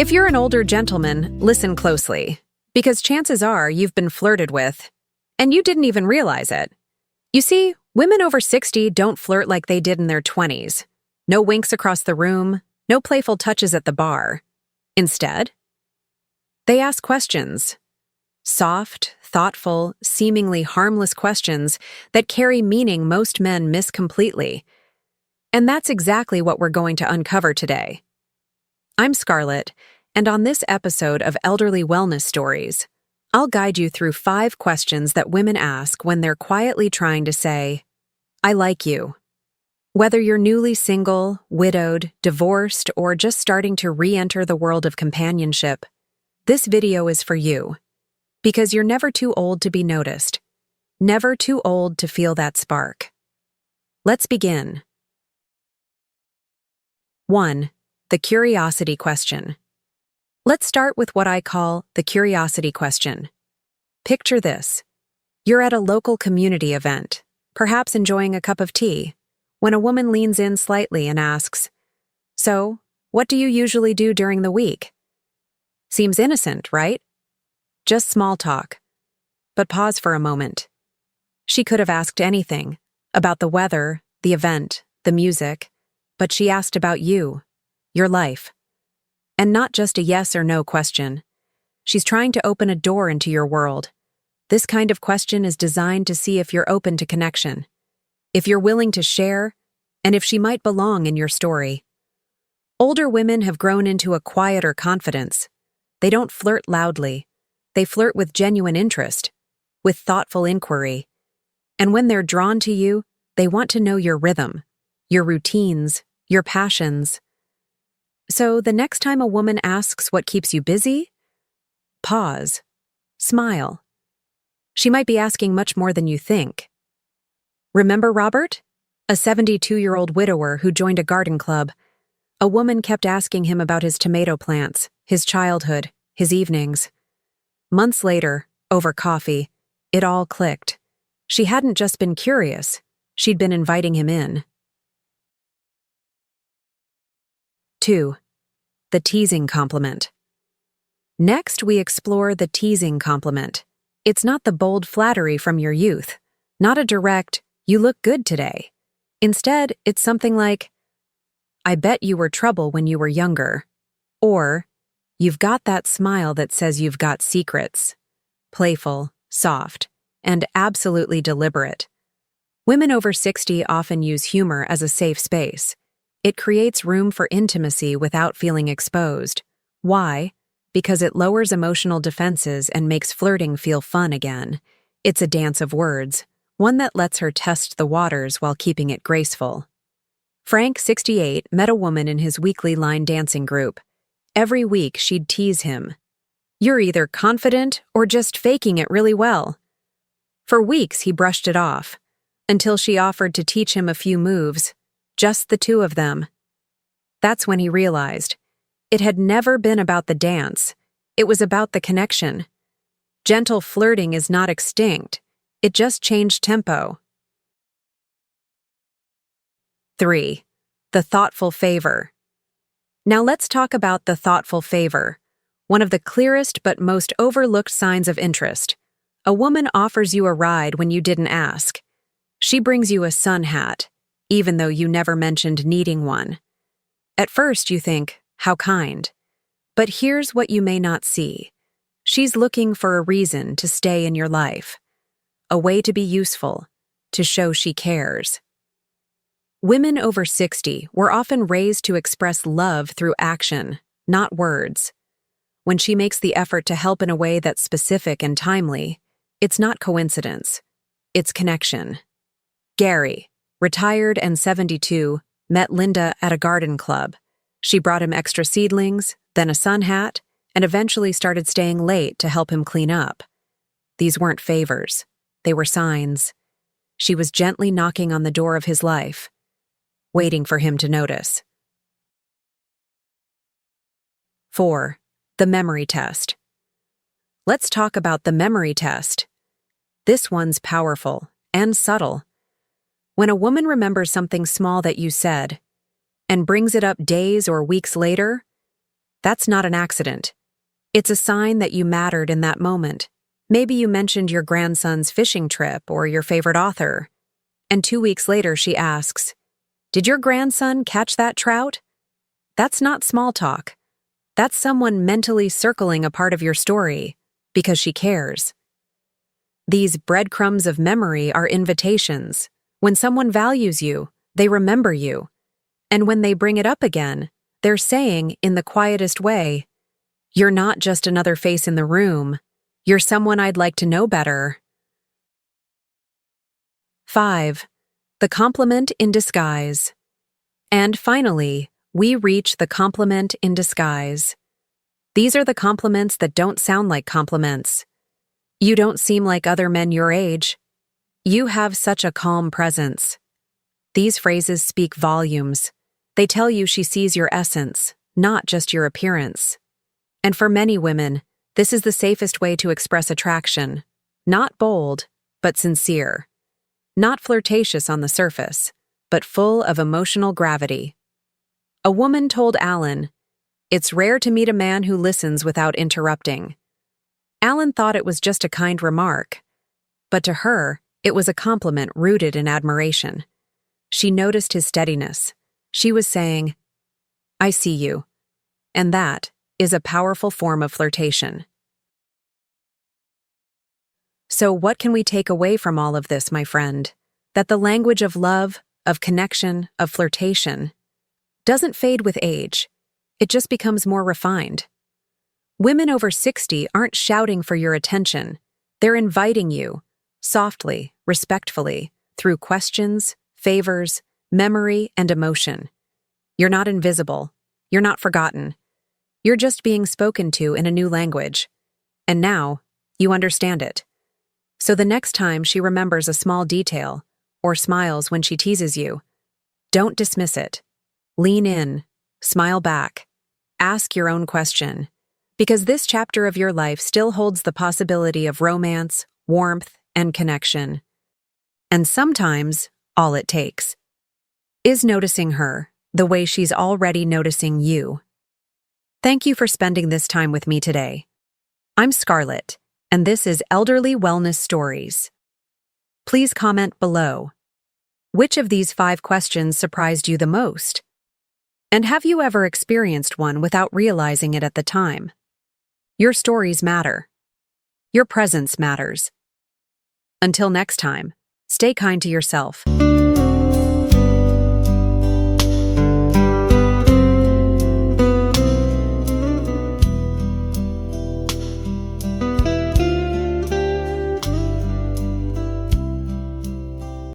If you're an older gentleman, listen closely, because chances are you've been flirted with, and you didn't even realize it. You see, women over 60 don't flirt like they did in their 20s. No winks across the room, no playful touches at the bar. Instead, they ask questions. Soft, thoughtful, seemingly harmless questions that carry meaning most men miss completely. And that's exactly what we're going to uncover today. I'm Scarlett, and on this episode of Elderly Wellness Stories, I'll guide you through 5 questions that women ask when they're quietly trying to say, "I like you." Whether you're newly single, widowed, divorced, or just starting to re-enter the world of companionship, this video is for you. Because you're never too old to be noticed, never too old to feel that spark. Let's begin. 1. The curiosity question. Let's start with what I call the curiosity question. Picture this. You're at a local community event, perhaps enjoying a cup of tea, when a woman leans in slightly and asks, "So, what do you usually do during the week?" Seems innocent, right? Just small talk. But pause for a moment. She could have asked anything, about the weather, the event, the music, but she asked about you, your life. And not just a yes or no question. She's trying to open a door into your world. This kind of question is designed to see if you're open to connection, if you're willing to share, and if she might belong in your story. Older women have grown into a quieter confidence. They don't flirt loudly. They flirt with genuine interest, with thoughtful inquiry. And when they're drawn to you, they want to know your rhythm, your routines, your passions. So the next time a woman asks what keeps you busy, pause, smile. She might be asking much more than you think. Remember Robert? A 72-year-old widower who joined a garden club. A woman kept asking him about his tomato plants, his childhood, his evenings. Months later, over coffee, it all clicked. She hadn't just been curious, she'd been inviting him in. 2. The teasing compliment. Next, we explore the teasing compliment. It's not the bold flattery from your youth, not a direct, "You look good today." Instead, it's something like, "I bet you were trouble when you were younger," or, "You've got that smile that says you've got secrets." Playful, soft, and absolutely deliberate. Women over 60 often use humor as a safe space. It creates room for intimacy without feeling exposed. Why? Because it lowers emotional defenses and makes flirting feel fun again. It's a dance of words, one that lets her test the waters while keeping it graceful. Frank, 68, met a woman in his weekly line dancing group. Every week she'd tease him. "You're either confident or just faking it really well." For weeks he brushed it off, until she offered to teach him a few moves, just the two of them. That's when he realized it had never been about the dance, it was about the connection. Gentle flirting is not extinct, it just changed tempo. 3. The thoughtful favor. Now let's talk about the thoughtful favor, one of the clearest but most overlooked signs of interest. A woman offers you a ride when you didn't ask. She brings you a sun hat, even though you never mentioned needing one. At first you think, how kind. But here's what you may not see. She's looking for a reason to stay in your life. A way to be useful, to show she cares. Women over 60 were often raised to express love through action, not words. When she makes the effort to help in a way that's specific and timely, it's not coincidence, it's connection. Gary, retired and 72, met Linda at a garden club. She brought him extra seedlings, then a sun hat, and eventually started staying late to help him clean up. These weren't favors, they were signs. She was gently knocking on the door of his life, waiting for him to notice. 4. The memory test. Let's talk about the memory test. This one's powerful and subtle. When a woman remembers something small that you said and brings it up days or weeks later, That's not an accident. It's a sign that you mattered in that moment. Maybe you mentioned your grandson's fishing trip or your favorite author. And 2 weeks later, she asks, "Did your grandson catch that trout?" That's not small talk. That's someone mentally circling a part of your story because she cares. These breadcrumbs of memory are invitations. When someone values you, they remember you. And when they bring it up again, they're saying, in the quietest way, "You're not just another face in the room. You're someone I'd like to know better." 5. The compliment in disguise. And finally, we reach the compliment in disguise. These are the compliments that don't sound like compliments. "You don't seem like other men your age." "You have such a calm presence." These phrases speak volumes. They tell you she sees your essence, not just your appearance. And for many women, this is the safest way to express attraction. Not bold, but sincere. Not flirtatious on the surface, but full of emotional gravity. A woman told Alan, "It's rare to meet a man who listens without interrupting." Alan thought it was just a kind remark, but to her, it was a compliment rooted in admiration. She noticed his steadiness. She was saying, "I see you." And that is a powerful form of flirtation. So what can we take away from all of this, my friend? That the language of love, of connection, of flirtation doesn't fade with age. It just becomes more refined. Women over 60 aren't shouting for your attention. They're inviting you, softly, respectfully, through questions, favors, memory, and emotion. You're not invisible. You're not forgotten. You're just being spoken to in a new language. And now, you understand it. So the next time she remembers a small detail, or smiles when she teases you, don't dismiss it. Lean in, smile back, ask your own question. Because this chapter of your life still holds the possibility of romance, warmth, and connection. And sometimes, all it takes is noticing her the way she's already noticing you. Thank you for spending this time with me today. I'm Scarlett, and this is Elderly Wellness Stories. Please comment below. Which of these 5 questions surprised you the most? And have you ever experienced one without realizing it at the time? Your stories matter. Your presence matters. Until next time, stay kind to yourself.